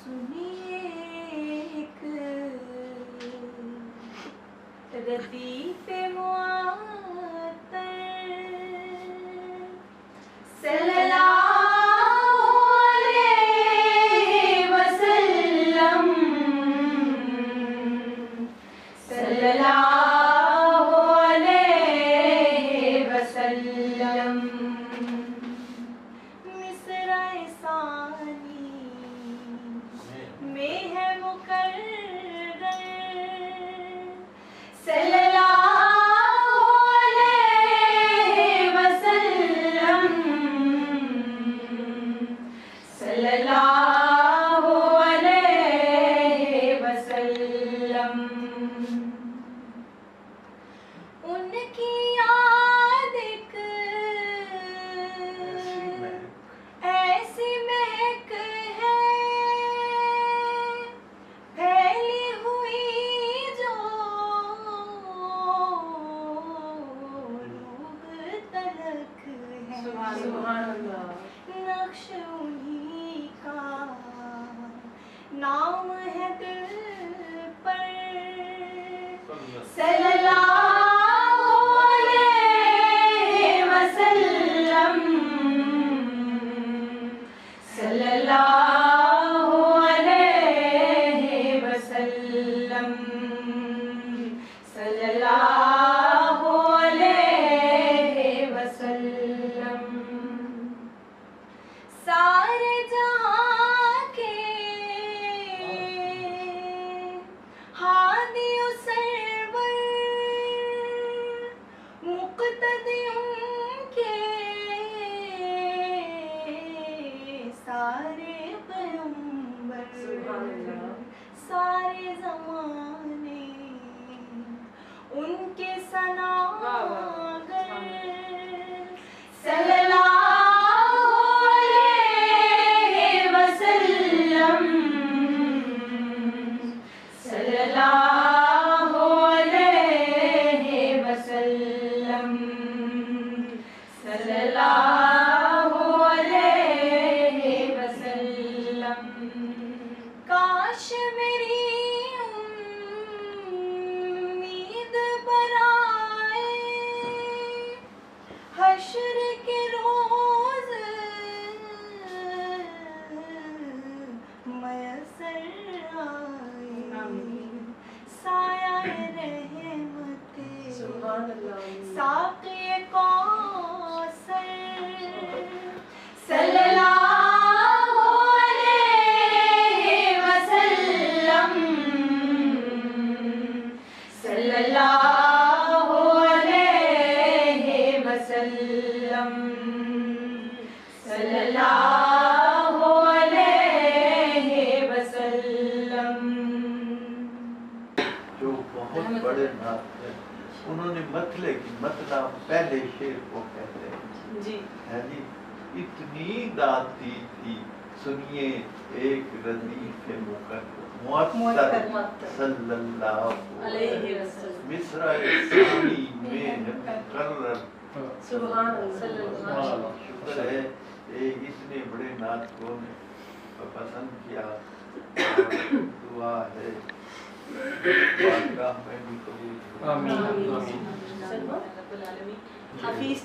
سنیے ایک ردیف معطر صلی اللہ علیہ وسلم، صلی اللہ علیہ وسلم، مصرع ثانی میں ہے مقرر صلی اللہ علیہ وسلم، صلی اللہ علیہ وسلم، ان کی یاد ایک ایسی مہک ہے پھیلی ہوئی جو روح تلک ہے، سبحان اللہ، نقش انہی کا نام ہے دل پر صلی اللہ علیہ وسلم، صلی اللہ علیہ وسلم، صلی اللہ علیہ وسلم، سارے جہاں کے ہادی و سرور، مقتدی ان کے سارے پیغمبر، سبحان اللہ، سارے زمانے ان کے ثناگر صلی اللہ علیہ وسلم، صلی اللہ علیہ وسلم، صلی اللہ علیہ وسلم، کاش میری امید برائے حشر کے روز میسر آئے، سایہ رحمت سبحان اللہ، ساقی کوثر صلی اللہ علیہ وسلم، صلی اللہ علیہ وسلم، صلی اللہ علیہ وسلم، جو بہت بڑے نعت ہیں، انہوں نے مطلع کی مطلع پہلے شعر کو کہتے ہیں جی، ہے جی، اتنی داتی تھی سنیے ایک ردیف معطر صلی اللہ علیہ وسلم، مصرع ثانی میں ہے مقرر، سبحان اللہ، صلی اللہ علیہ وسلم، شکر ہے ایک اتنے بڑے نعت کو نے پسند کیا، اور دعا ہے بارگاہ میں بھی قبول آمین، آمین، رب العالمین، حفیظ